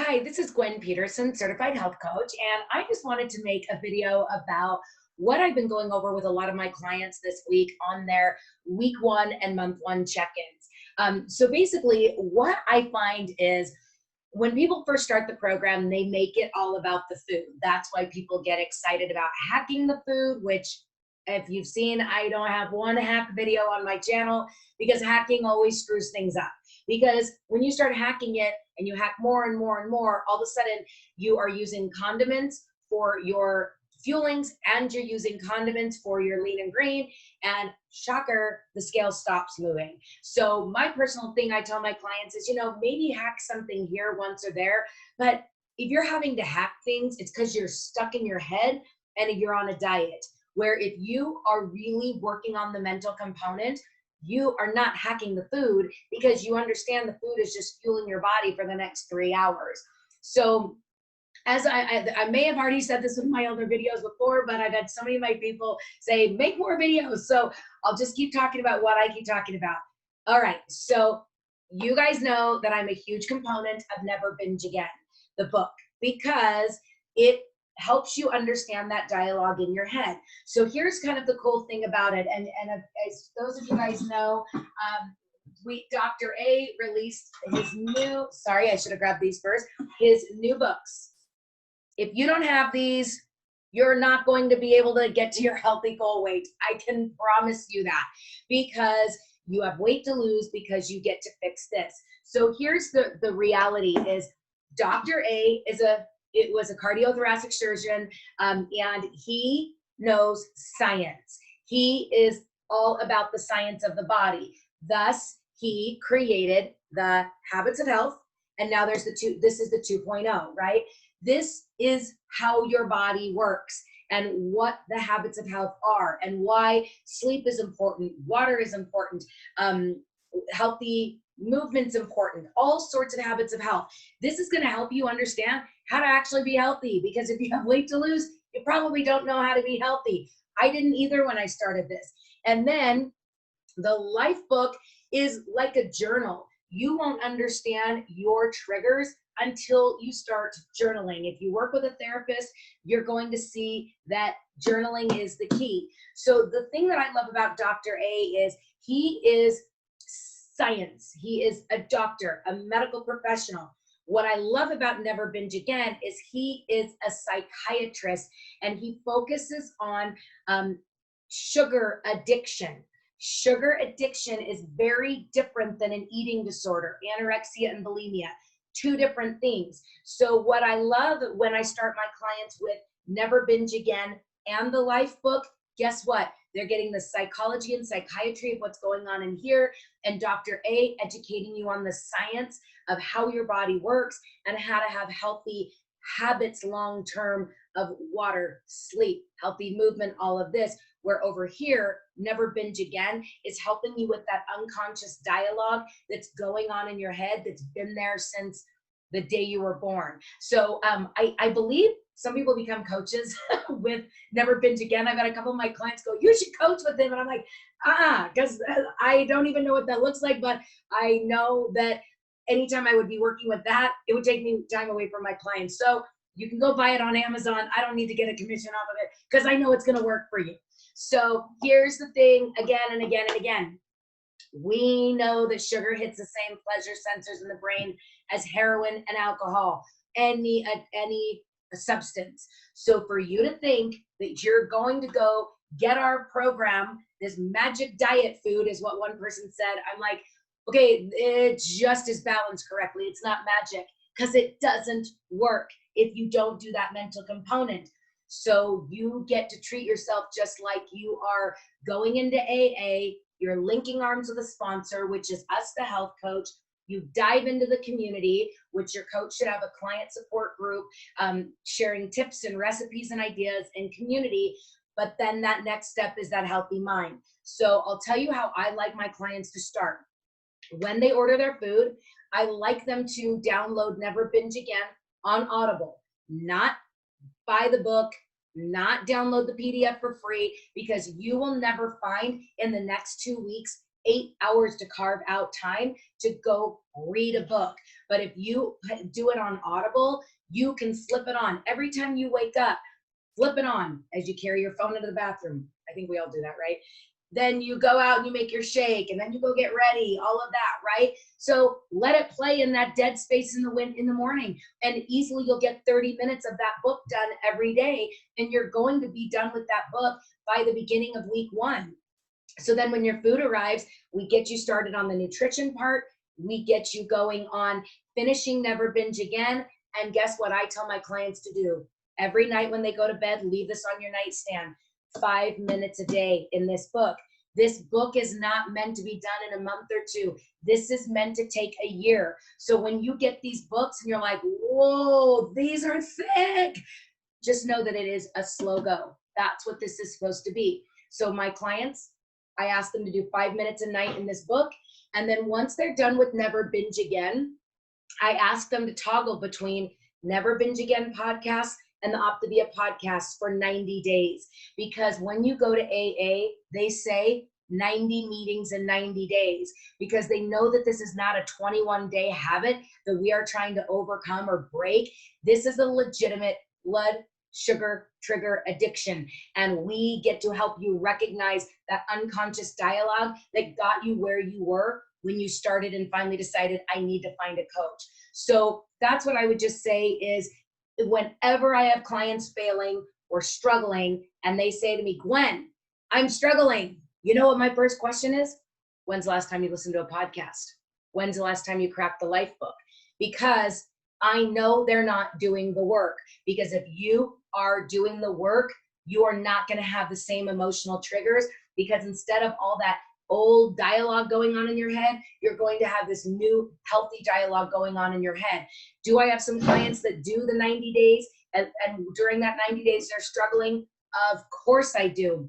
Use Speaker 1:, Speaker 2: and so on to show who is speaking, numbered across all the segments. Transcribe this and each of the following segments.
Speaker 1: Hi, this is Gwen Peterson, certified health coach, and I just wanted to make a video about what I've been going over with a lot of my clients this week on their week one and month one check-ins. So basically, what I find is when people first start the program, they make it all about the food. That's why people get excited about hacking the food, which if you've seen, I don't have one hack video on my channel because hacking always screws things up. Because when you start hacking it and you hack more and more and more, all of a sudden you are using condiments for your fuelings and you're using condiments for your lean and green, and shocker, the scale stops moving. So my personal thing I tell my clients is, maybe hack something here once or there, but if you're having to hack things, it's because you're stuck in your head and you're on a diet. Where if you are really working on the mental component, you are not hacking the food because you understand the food is just fueling your body for the next 3 hours. So as I may have already said this in my other videos before, but I've had so many of my people say, make more videos. So I'll just keep talking about what I keep talking about. All right. So you guys know that I'm a huge component of Never Binge Again, the book, because it helps you understand that dialogue in your head. So here's kind of the cool thing about it. And as those of you guys know, Dr. A released his new, sorry, I should have grabbed these first, his new books. If you don't have these, you're not going to be able to get to your healthy goal weight. I can promise you that, because you have weight to lose because you get to fix this. So here's the reality is Dr. A was a cardiothoracic surgeon, and he knows science. He is all about the science of the body. Thus, he created the Habits of Health, and now there's this is the 2.0, right? This is how your body works and what the habits of health are and why sleep is important, water is important, healthy movement's important, all sorts of habits of health. This is going to help you understand how to actually be healthy, because if you have weight to lose, you probably don't know how to be healthy. I didn't either when I started this. And then the life book is like a journal. You won't understand your triggers until you start journaling. If you work with a therapist, you're going to see that journaling is the key. So the thing that I love about Dr. A is he is science. He is a doctor, a medical professional. What I love about Never Binge Again is he is a psychiatrist, and he focuses on sugar addiction. Sugar addiction is very different than an eating disorder, anorexia and bulimia. Two different things. So what I love when I start my clients with Never Binge Again and the Life book, guess what? They're getting the psychology and psychiatry of what's going on in here, and Dr. A educating you on the science of how your body works and how to have healthy habits long-term of water, sleep, healthy movement, all of this. Where over here, Never Binge Again is helping you with that unconscious dialogue that's going on in your head that's been there since the day you were born. So I believe some people become coaches with Never Binge Again. I've had a couple of my clients go, you should coach with him. And I'm like, because I don't even know what that looks like, but I know that anytime I would be working with that, it would take me time away from my clients. So you can go buy it on Amazon. I don't need to get a commission off of it because I know it's going to work for you. So here's the thing, again and again and again. We know that sugar hits the same pleasure sensors in the brain as heroin and alcohol, any substance. So for you to think that you're going to go get our program, this magic diet food is what one person said. I'm like, okay, it just is balanced correctly. It's not magic, because it doesn't work if you don't do that mental component. So you get to treat yourself just like you are going into AA. You're linking arms with a sponsor, which is us, the health coach. You dive into the community, which your coach should have a client support group, sharing tips and recipes and ideas in community. But then that next step is that healthy mind. So I'll tell you how I like my clients to start. When they order their food, I like them to download Never Binge Again on Audible, not buy the book, not download the PDF for free, because you will never find in the next 2 weeks 8 hours to carve out time to go read a book. But if you do it on Audible, you can flip it on every time you wake up. Flip it on as you carry your phone into the bathroom. I think we all do that, right? Then you go out and you make your shake, and then you go get ready, all of that, right? So let it play in that dead space in the morning, and easily you'll get 30 minutes of that book done every day, and you're going to be done with that book by the beginning of week 1. So then when your food arrives, we get you started on the nutrition part. We get you going on finishing Never Binge Again. And guess what I tell my clients to do? Every night when they go to bed, leave this on your nightstand. 5 minutes a day in this book. This book is not meant to be done in a month or 2. This is meant to take a year. So when you get these books and you're like, whoa, these are thick, just know that it is a slow go. That's what this is supposed to be. So my clients, I ask them to do 5 minutes a night in this book. And then once they're done with Never Binge Again, I ask them to toggle between Never Binge Again podcast and the Optavia podcast for 90 days. Because when you go to AA, they say 90 meetings in 90 days, because they know that this is not a 21-day habit that we are trying to overcome or break. This is a legitimate blood sugar trigger addiction. And we get to help you recognize that unconscious dialogue that got you where you were when you started and finally decided, I need to find a coach. So that's what I would just say is, whenever I have clients failing or struggling and they say to me, Gwen, I'm struggling. You know what my first question is? When's the last time you listened to a podcast? When's the last time you cracked the life book? Because I know they're not doing the work. Because if you are doing the work, you are not going to have the same emotional triggers, because instead of all that old dialogue going on in your head, you're going to have this new healthy dialogue going on in your head. Do I have some clients that do the 90 days and during that 90 days they're struggling? Of course I do.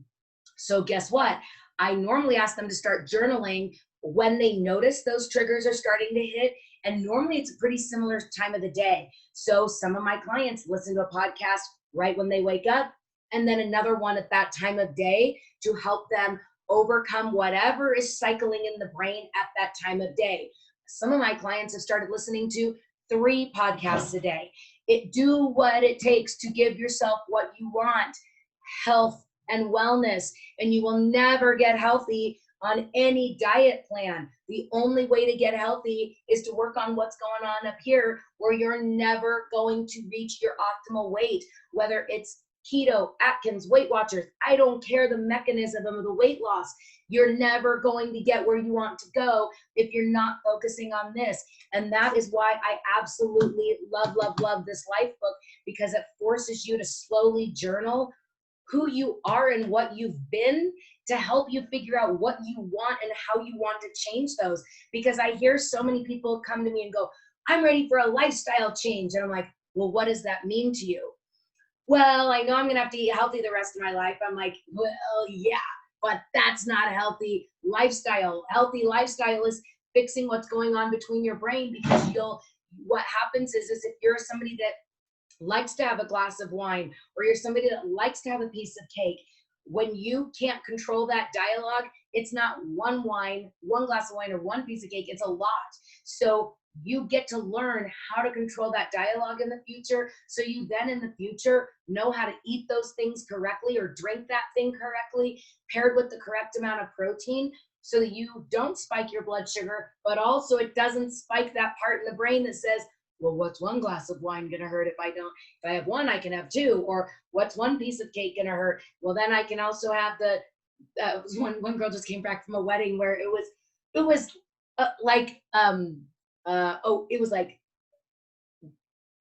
Speaker 1: So guess what? I normally ask them to start journaling when they notice those triggers are starting to hit. And normally it's a pretty similar time of the day. So some of my clients listen to a podcast right when they wake up, and then another one at that time of day to help them overcome whatever is cycling in the brain at that time of day. Some of my clients have started listening to 3 podcasts a day. Do what it takes to give yourself what you want, health and wellness, and you will never get healthy on any diet plan. The only way to get healthy is to work on what's going on up here, where you're never going to reach your optimal weight, whether it's keto, Atkins, Weight Watchers. I don't care the mechanism of the weight loss. You're never going to get where you want to go if you're not focusing on this. And that is why I absolutely love, love, love this life book, because it forces you to slowly journal who you are and what you've been, to help you figure out what you want and how you want to change those. Because I hear so many people come to me and go, I'm ready for a lifestyle change. And I'm like, well, what does that mean to you? Well, I know I'm gonna have to eat healthy the rest of my life. I'm like, well, yeah, but that's not a healthy lifestyle. Healthy lifestyle is fixing what's going on between your brain, because what happens is if you're somebody that likes to have a glass of wine, or you're somebody that likes to have a piece of cake, when you can't control that dialogue, it's not one glass of wine, or one piece of cake, it's a lot. So you get to learn how to control that dialogue in the future, so you then in the future know how to eat those things correctly, or drink that thing correctly, paired with the correct amount of protein, so that you don't spike your blood sugar, but also it doesn't spike that part in the brain that says, well, what's one glass of wine gonna hurt if I don't? If I have one, I can have 2. Or what's one piece of cake gonna hurt? Well, then I can also have one girl just came back from a wedding where it was like it was like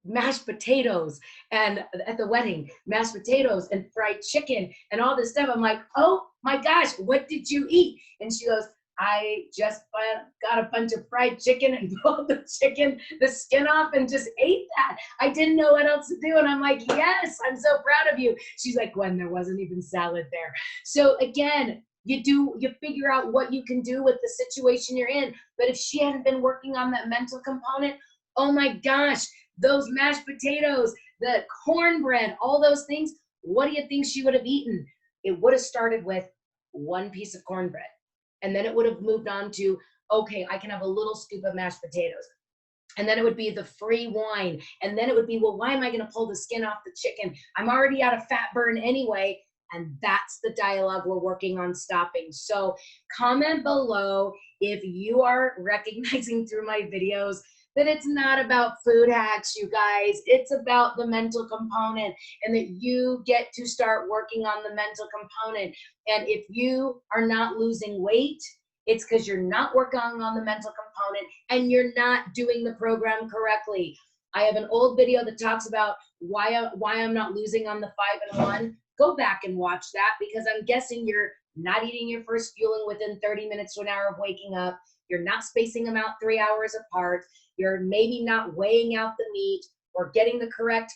Speaker 1: mashed potatoes, and at the wedding, mashed potatoes and fried chicken and all this stuff. I'm like, oh my gosh, what did you eat? And she goes, I just got a bunch of fried chicken and pulled the skin off, and just ate that. I didn't know what else to do. And I'm like, yes, I'm so proud of you. She's like, Gwen, there wasn't even salad there. So again, you figure out what you can do with the situation you're in. But if she hadn't been working on that mental component, oh my gosh, those mashed potatoes, the cornbread, all those things, what do you think she would have eaten? It would have started with 1 piece of cornbread. And then it would have moved on to, okay, I can have a little scoop of mashed potatoes. And then it would be the free wine. And then it would be, well, why am I going to pull the skin off the chicken? I'm already out of fat burn anyway. And that's the dialogue we're working on stopping. So comment below if you are recognizing through my videos that it's not about food hacks, you guys. It's about the mental component, and that you get to start working on the mental component. And if you are not losing weight, it's because you're not working on the mental component and you're not doing the program correctly. I have an old video that talks about why I'm not losing on the 5-in-1. Go back and watch that, because I'm guessing you're not eating your first fueling within 30 minutes to an hour of waking up. You're not spacing them out 3 hours apart. You're maybe not weighing out the meat or getting the correct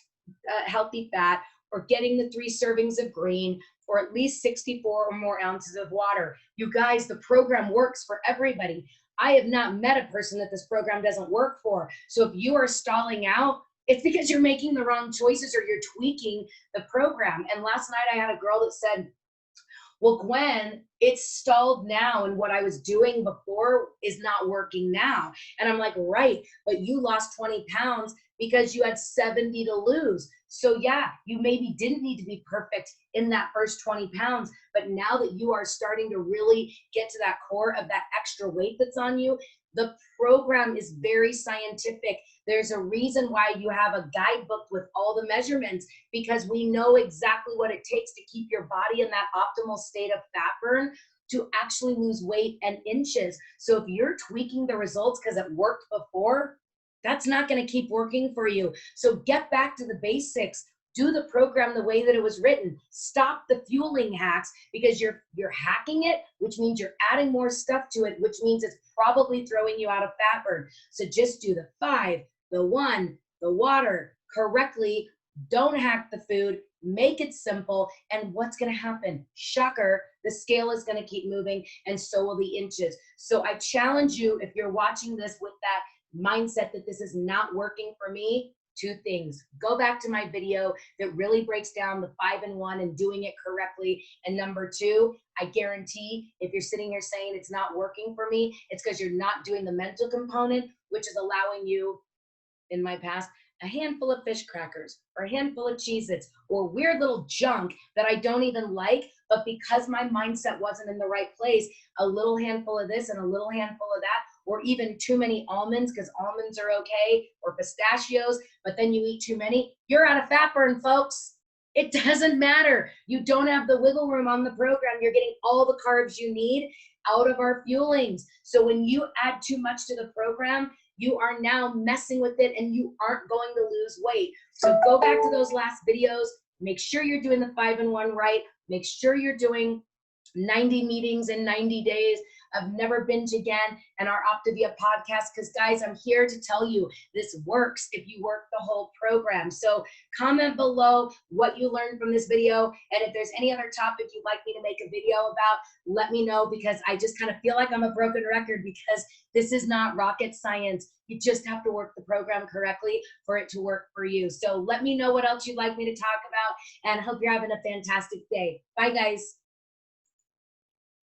Speaker 1: healthy fat, or getting the 3 servings of green, or at least 64 or more ounces of water. You guys, the program works for everybody. I have not met a person that this program doesn't work for. So if you are stalling out, it's because you're making the wrong choices or you're tweaking the program. And last night I had a girl that said, well, Gwen, it's stalled now, and what I was doing before is not working now. And I'm like, right, but you lost 20 pounds because you had 70 to lose. So yeah, you maybe didn't need to be perfect in that first 20 pounds, but now that you are starting to really get to that core of that extra weight that's on you, the program is very scientific. There's a reason why you have a guidebook with all the measurements, because we know exactly what it takes to keep your body in that optimal state of fat burn to actually lose weight and inches. So if you're tweaking the results because it worked before, that's not going to keep working for you. So get back to the basics. Do the program the way that it was written. Stop the fueling hacks, because you're hacking it, which means you're adding more stuff to it, which means it's probably throwing you out of fat burn. So just do the 5, the 1, the water correctly. Don't hack the food. Make it simple. And what's going to happen? Shocker, the scale is going to keep moving, and so will the inches. So I challenge you, if you're watching this with that mindset that this is not working for me, 2 things. Go back to my video that really breaks down the 5-in-1 and doing it correctly. And number 2, I guarantee if you're sitting here saying it's not working for me, it's because you're not doing the mental component, which is allowing you, in my past, a handful of fish crackers or a handful of Cheez-Its or weird little junk that I don't even like, but because my mindset wasn't in the right place, a little handful of this and a little handful of that, or even too many almonds, because almonds are okay, or pistachios, but then you eat too many, you're out of fat burn, folks. It doesn't matter. You don't have the wiggle room on the program. You're getting all the carbs you need out of our fuelings. So when you add too much to the program, you are now messing with it and you aren't going to lose weight. So go back to those last videos. Make sure you're doing the 5-in-1 right. Make sure you're doing 90 meetings in 90 days of Never Binge Again and our Optavia podcast, because guys, I'm here to tell you this works if you work the whole program. So comment below what you learned from this video, and if there's any other topic you'd like me to make a video about, let me know, because I just kind of feel like I'm a broken record, because this is not rocket science. You just have to work the program correctly for it to work for you. So let me know what else you'd like me to talk about, and hope you're having a fantastic day. Bye guys.